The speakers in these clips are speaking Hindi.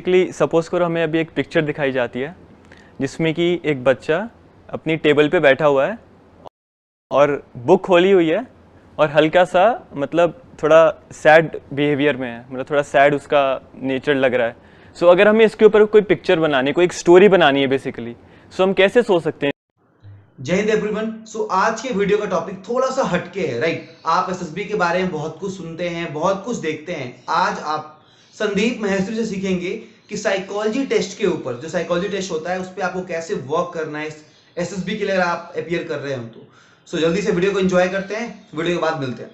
बेसिकली सपोज करो हमें अभी एक पिक्चर दिखाई जाती है जिसमें कि एक बच्चा अपनी टेबल पे बैठा हुआ है और बुक खोली हुई है और हल्का सा मतलब थोड़ा सैड बिहेवियर में है, मतलब थोड़ा सैड उसका नेचर लग रहा है। सो अगर हमें इसके ऊपर कोई पिक्चर बनानी, कोई एक स्टोरी बनानी है बेसिकली, सो हम कैसे सोच सकते हैं? जय हिंद एवरीवन। सो आज के वीडियो का टॉपिक थोड़ा सा हटके है, राइट। आप एसएसबी के बारे में बहुत कुछ सुनते हैं, बहुत कुछ देखते हैं। आज आप संदीप महेश्वरी से सीखेंगे कि साइकोलॉजी टेस्ट के ऊपर, जो साइकोलॉजी टेस्ट होता है उस पर आपको कैसे वर्क करना है एसएसबी के लिए, अगर आप अपियर कर रहे हो तो। सो जल्दी से वीडियो को एंजॉय करते हैं, वीडियो के बाद मिलते हैं।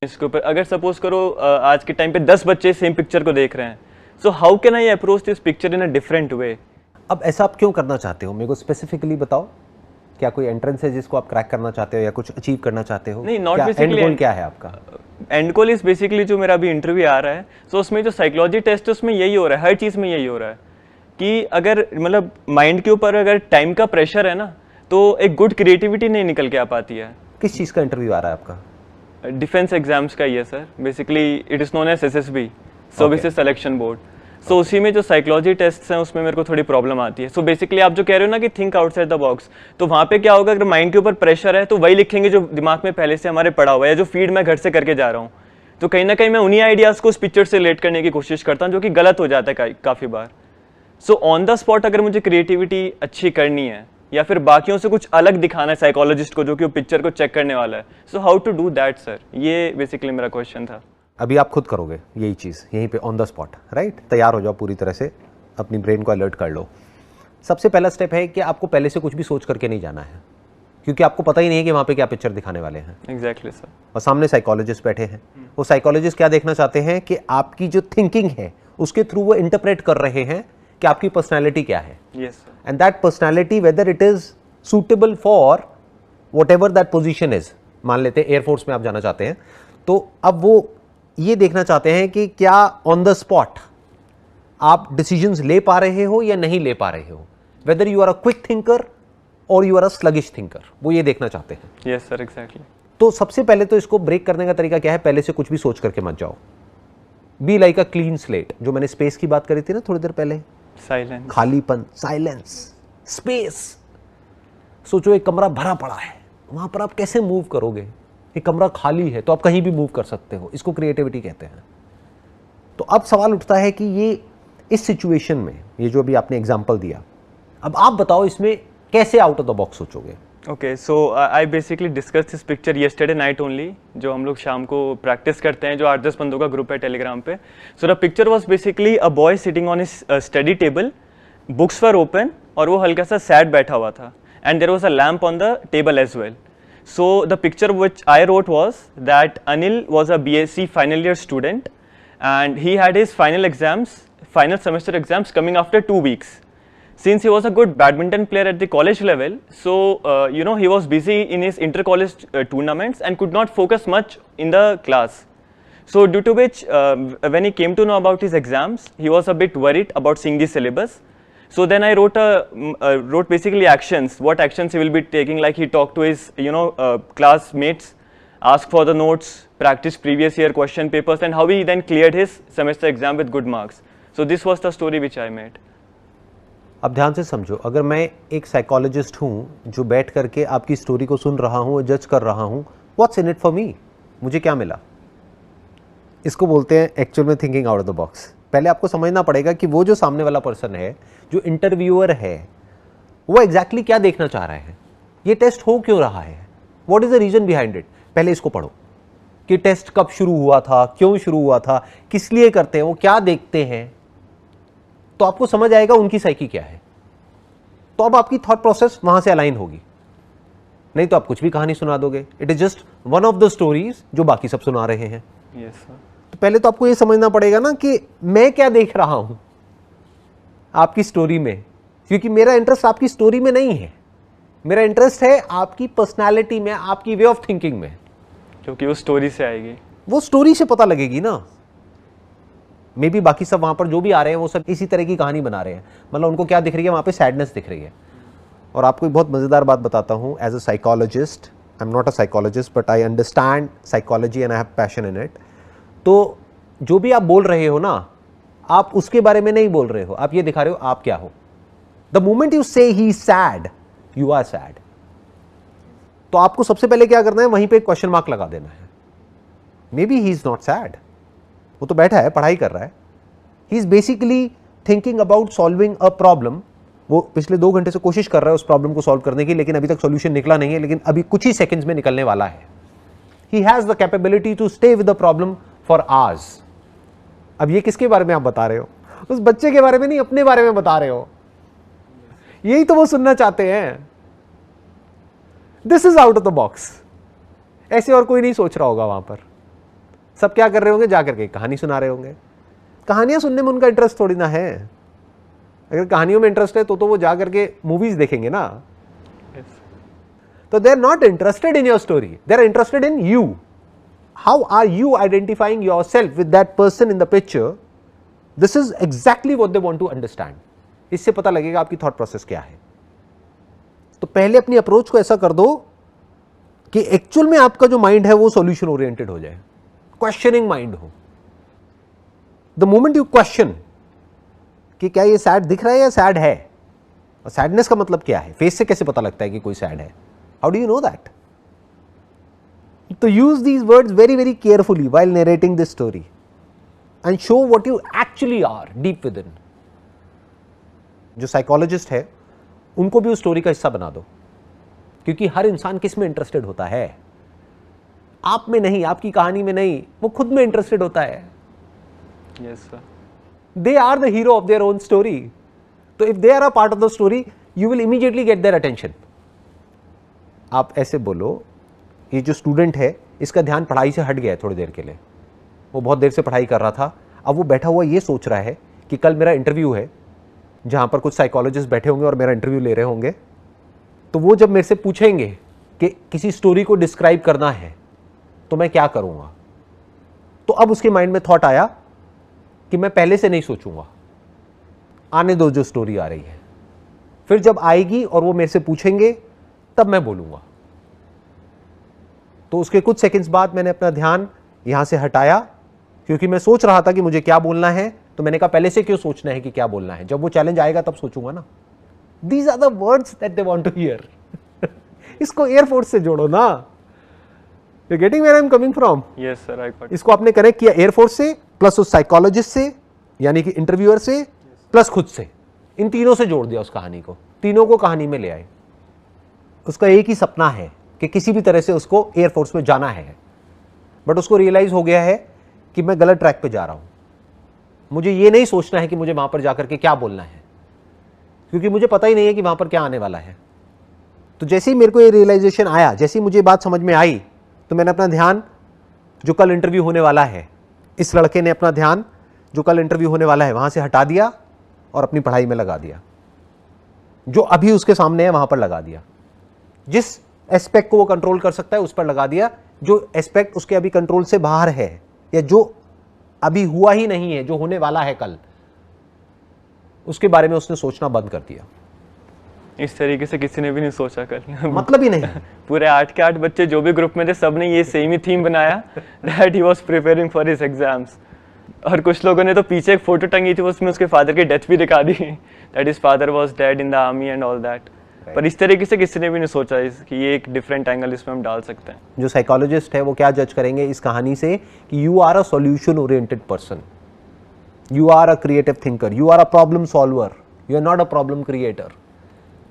इसके ऊपर अगर सपोज करो आज के टाइम पे 10 बच्चे सेम पिक्चर को देख रहे हैं, so how can I approach this picture in a different way? अब ऐसा आप क्यों करना चाहते हो, मेरे को स्पेसिफिकली बताओ। क्या कोई एंट्रेंस है जिसको आप क्रैक करना चाहते हो या कुछ अचीव करना चाहते हो? नहीं, नॉट बेसिकली। एंड गोल क्या है आपका? एंड गोल इज बेसिकली जो मेरा अभी इंटरव्यू आ रहा है, सो उसमें जो साइकोलॉजी टेस्ट है उसमें यही हो रहा है, हर चीज़ में यही हो रहा है कि अगर मतलब माइंड के ऊपर अगर टाइम का प्रेशर है ना, तो एक गुड क्रिएटिविटी नहीं निकल के आ पाती है। किस चीज़ का इंटरव्यू आ रहा है आपका? डिफेंस एग्जाम्स का ही है sir. Basically it is known as SSB, services selection board. So उसी में जो साइकोलॉजी टेस्ट हैं उसमें मेरे को थोड़ी प्रॉब्लम आती है। सो बेसिकली आप जो कह रहे हो ना कि थिंक आउटसाइड द बॉक्स, तो वहाँ पे क्या होगा, अगर माइंड के ऊपर प्रेशर है तो वही लिखेंगे जो दिमाग में पहले से हमारे पड़ा हुआ है, या जो फीड मैं घर से करके जा रहा हूँ। तो कहीं ना कहीं मैं उन्हीं आइडियाज़ को उस पिक्चर से रिलेट करने की कोशिश करता हूँ, जो कि गलत हो जाता है काफ़ी बार। सो ऑन द स्पॉट अगर मुझे क्रिएटिविटी अच्छी करनी है या फिर बाकियों से कुछ अलग दिखाना है साइकोलॉजिस्ट को, जो कि वो पिक्चर को चेक करने वाला है, so how to do that sir? ये बेसिकली मेरा क्वेश्चन था। अभी आप खुद करोगे यही चीज़ यहीं पे ऑन द स्पॉट, राइट? तैयार हो जाओ पूरी तरह से, अपनी ब्रेन को अलर्ट कर लो। सबसे पहला स्टेप है कि आपको पहले से कुछ भी सोच करके नहीं जाना है, क्योंकि आपको पता ही नहीं है कि वहाँ पे क्या पिक्चर दिखाने वाले हैं। Exactly sir. और सामने साइकोलॉजिस्ट बैठे हैं, वो साइकोलॉजिस्ट क्या देखना चाहते हैं कि आपकी जो थिंकिंग है उसके थ्रू वो इंटरप्रेट कर रहे हैं कि आपकी पर्सनैलिटी क्या है। Yes sir. And that personality whether it is suitable for what ever that position is. मान लेते हैं एयरफोर्स में आप जाना चाहते हैं, तो अब वो ये देखना चाहते हैं कि क्या ऑन द स्पॉट आप डिसीजंस ले पा रहे हो या नहीं ले पा रहे हो, whether you are a quick thinker और you are a sluggish thinker, वो ये देखना चाहते हैं। Yes sir, exactly. तो सबसे पहले तो इसको ब्रेक करने का तरीका क्या है? पहले से कुछ भी सोच करके मत जाओ। Be like a clean slate. जो मैंने स्पेस की बात करी थी ना थोड़ी देर पहले, साइलेंस, खालीपन, साइलेंस, स्पेस। सोचो एक कमरा भरा पड़ा है, वहां पर आप कैसे मूव करोगे? एक कमरा खाली है तो आप कहीं भी मूव कर सकते हो, इसको क्रिएटिविटी कहते हैं। तो अब सवाल उठता है कि ये इस सिचुएशन में, ये जो अभी आपने एग्जांपल दिया, अब आप बताओ इसमें कैसे आउट ऑफ द बॉक्स सोचोगे? Okay, so I basically discuss this picture yesterday night only, जो हम लोग शाम को प्रैक्टिस करते हैं, जो 8-10 बंदों का ग्रुप है टेलीग्राम पे। So the picture was basically a boy sitting on his study table, books were open, और वो हल्का सा सैड बैठा हुआ था, and there was a lamp on the table as well. So the picture which I wrote was that Anil was a BSc final year student, and he had his final semester exams coming after 2 weeks. Since he was a good badminton player at the college level, so he was busy in his inter-college tournaments and could not focus much in the class. So due to which, when he came to know about his exams, he was a bit worried about seeing the syllabus. So then I wrote basically actions, what actions he will be taking, like he talked to his classmates, asked for the notes, practiced previous year question papers, and how he then cleared his semester exam with good marks. So this was the story which I made. अब ध्यान से समझो, अगर मैं एक साइकोलॉजिस्ट हूँ जो बैठ करके आपकी स्टोरी को सुन रहा हूँ, जज कर रहा हूँ, what's in it for me? मुझे क्या मिला? इसको बोलते हैं एक्चुअल में thinking out of the box. पहले आपको समझना पड़ेगा कि वो जो सामने वाला पर्सन है, जो इंटरव्यूअर है, वो एग्जैक्टली क्या देखना चाह रहा है, ये टेस्ट हो क्यों रहा है, what is the reason behind it. पहले इसको पढ़ो कि टेस्ट कब शुरू हुआ था, क्यों शुरू हुआ था, किस लिए करते हैं, वो क्या देखते हैं, तो आपको समझ आएगा उनकी साइकी क्या है। तो अब आपकी थॉट प्रोसेस वहां से अलाइन होगी, नहीं तो आप कुछ भी कहानी सुना दोगे। It is just one of the stories जो बाकी सब सुना रहे हैं। Yes sir. तो पहले तो आपको ये समझना पड़ेगा ना कि मैं क्या देख रहा हूं आपकी स्टोरी में, क्योंकि मेरा इंटरेस्ट आपकी स्टोरी में नहीं है, मेरा इंटरेस्ट है आपकी पर्सनालिटी में, आपकी वे ऑफ थिंकिंग में, क्योंकि वो स्टोरी से आएगी, वो स्टोरी से पता लगेगी ना। मे बी बाकी सब वहां पर जो भी आ रहे हैं वो सब इसी तरह की कहानी बना रहे हैं, मतलब उनको क्या दिख रही है, वहां पे सैडनेस दिख रही है। और आपको एक बहुत मजेदार बात बताता हूं, as a psychologist, I am not a psychologist but I understand psychology and I have passion in it. तो जो भी आप बोल रहे हो ना, आप उसके बारे में नहीं बोल रहे हो, आप ये दिखा रहे हो आप क्या हो. द मोमेंट यू से ही सैड, यू आर सैड. तो आपको सबसे पहले क्या करना है, वहीं पे क्वेश्चन मार्क लगा देना है. May be he is not sad, वो तो बैठा है पढ़ाई कर रहा है. He is basically thinking about solving a problem. वो पिछले 2 घंटे से कोशिश कर रहा है उस प्रॉब्लम को सॉल्व करने की, लेकिन अभी तक सॉल्यूशन निकला नहीं है, लेकिन अभी कुछ ही सेकंड्स में निकलने वाला है. He has the capability to stay with the problem for hours. अब ये किसके बारे में आप बता रहे हो? उस बच्चे के बारे में नहीं, अपने बारे में बता रहे हो. यही तो वो सुनना चाहते हैं. This is out of the box. ऐसे और कोई नहीं सोच रहा होगा वहां पर. सब क्या कर रहे होंगे, जाकर के कहानी सुना रहे होंगे. कहानियां सुनने में उनका इंटरेस्ट थोड़ी ना है. अगर कहानियों में इंटरेस्ट है तो वो जाकर के मूवीज देखेंगे ना. तो they are not interested in your story, they are interested in you. How are you identifying your self with that person in the picture? This is exactly what they want to understand. इससे पता लगेगा आपकी थॉट प्रोसेस क्या है. तो पहले अपनी अप्रोच को ऐसा कर दो कि एक्चुअल में आपका जो माइंड है वो सॉल्यूशन ओरिएंटेड हो जाए, क्वेश्चनिंग माइंड हो. द मोमेंट यू क्वेश्चन कि क्या ये सैड दिख रहा है या सैड है, और सैडनेस का मतलब क्या है, फेस से कैसे पता लगता है कि कोई सैड है, how do you know that? तो use these words very very carefully while narrating this story and show what you actually are deep within. जो साइकोलॉजिस्ट है उनको भी उस स्टोरी का हिस्सा बना दो, क्योंकि हर इंसान किस में इंटरेस्टेड होता है? आप में नहीं, आपकी कहानी में नहीं, वो खुद में इंटरेस्टेड होता है. Yes sir. They are the hero of their own story. So if they are a part of the story, you will immediately get their attention. आप ऐसे बोलो, ये जो स्टूडेंट है इसका ध्यान पढ़ाई से हट गया है थोड़ी देर के लिए. वो बहुत देर से पढ़ाई कर रहा था, अब वो बैठा हुआ ये सोच रहा है कि कल मेरा इंटरव्यू है जहाँ पर कुछ साइकोलॉजिस्ट बैठे होंगे और मेरा इंटरव्यू ले रहे होंगे. तो वो जब मेरे से पूछेंगे कि किसी स्टोरी को डिस्क्राइब करना है तो मैं क्या करूँगा, तो अब उसके माइंड में थॉट आया कि मैं पहले से नहीं सोचूंगा, आने दो जो स्टोरी आ रही है, फिर जब आएगी और वो मेरे से पूछेंगे तब मैं बोलूंगा. तो उसके कुछ सेकंड्स बाद मैंने अपना ध्यान यहां से हटाया, क्योंकि मैं सोच रहा था कि मुझे क्या बोलना है. तो मैंने कहा पहले से क्यों सोचना है कि क्या बोलना है, जब वो चैलेंज आएगा तब सोचूंगा ना. These are the words that they want to hear. इसको एयरफोर्स से जोड़ो ना. You getting where I am coming from? Yes sir, I got. इसको आपने कनेक्ट किया एयरफोर्स से प्लस उस साइकोलॉजिस्ट से, यानी कि इंटरव्यूअर से, प्लस खुद से. इन तीनों से जोड़ दिया उस कहानी को, तीनों को कहानी में ले आए. उसका एक ही सपना है कि किसी भी तरह से उसको एयरफोर्स में जाना है, बट उसको रियलाइज हो गया है कि मैं गलत ट्रैक पे जा रहा हूं. मुझे ये नहीं सोचना है कि मुझे वहां पर जाकर के क्या बोलना है, क्योंकि मुझे पता ही नहीं है कि वहां पर क्या आने वाला है. तो जैसे ही मेरे को ये रियलाइजेशन आया, जैसे ही मुझे बात समझ में आई, तो मैंने अपना ध्यान जो कल इंटरव्यू होने वाला है, इस लड़के ने अपना ध्यान जो कल इंटरव्यू होने वाला है वहां से हटा दिया और अपनी पढ़ाई में लगा दिया. जो अभी उसके सामने है वहां पर लगा दिया. जिस एस्पेक्ट को वो कंट्रोल कर सकता है उस पर लगा दिया. जो एस्पेक्ट उसके अभी कंट्रोल से बाहर है, या जो अभी हुआ ही नहीं है, जो होने वाला है कल, उसके बारे में उसने सोचना बंद कर दिया. इस तरीके से किसी ने भी नहीं सोचा कल. मतलब ही नहीं. पूरे 8 के 8 बच्चे जो भी ग्रुप में थे, सब ने ये सेम ही थीम बनाया, that he was preparing for his exams. और कुछ लोगों ने तो पीछे एक फोटो टंगी थी, उसमें उसके फादर की डेथ भी दिखा दी, that his father was dead in the army and all that. पर इस तरीके से किसी ने भी नहीं सोचा कि ये एक डिफरेंट एंगल इसमें हम डाल सकते हैं. जो साइकोलॉजिस्ट है वो क्या जज करेंगे इस कहानी से कि you are a solution oriented person, you are a creative thinker, you are a problem solver, you are not a problem creator.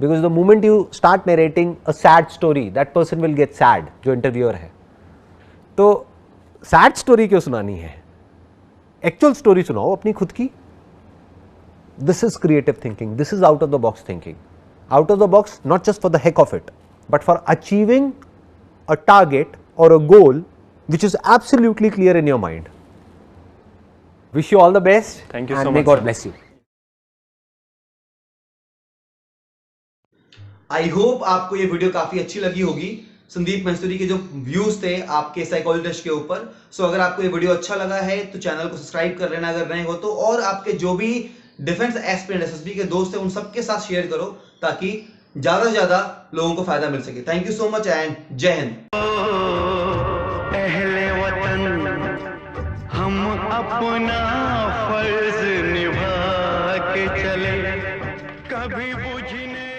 Because the moment you start narrating a sad story, that person will get sad, जो इंटरव्यूअर है. तो सैड स्टोरी क्यों सुनानी है, एक्चुअल स्टोरी सुनाओ अपनी खुद की. This is creative thinking, this is out of the box thinking. Out of the box not just for the heck of it, but for achieving a target और a goal which is absolutely clear in your mind. Wish you all the best. Thank you so and may much, God sir. bless you. I hope आपको ये वीडियो काफी अच्छी लगी होगी. संदीप महसूरी के जो व्यूज थे आपके साइकोलॉजी टेस्ट के ऊपर. सो अगर आपको ये वीडियो अच्छा लगा है तो चैनल को सब्सक्राइब कर लेना अगर नए हो तो, और आपके जो भी डिफेंस एस्पिरेंट एसएसबी के दोस्त हैं उन सबके साथ शेयर करो ताकि ज्यादा से ज्यादा लोगों को फायदा मिल सके. Thank you so much and जय हिंद. अहले वतन हम अपना फर्ज के चले कभी बुझने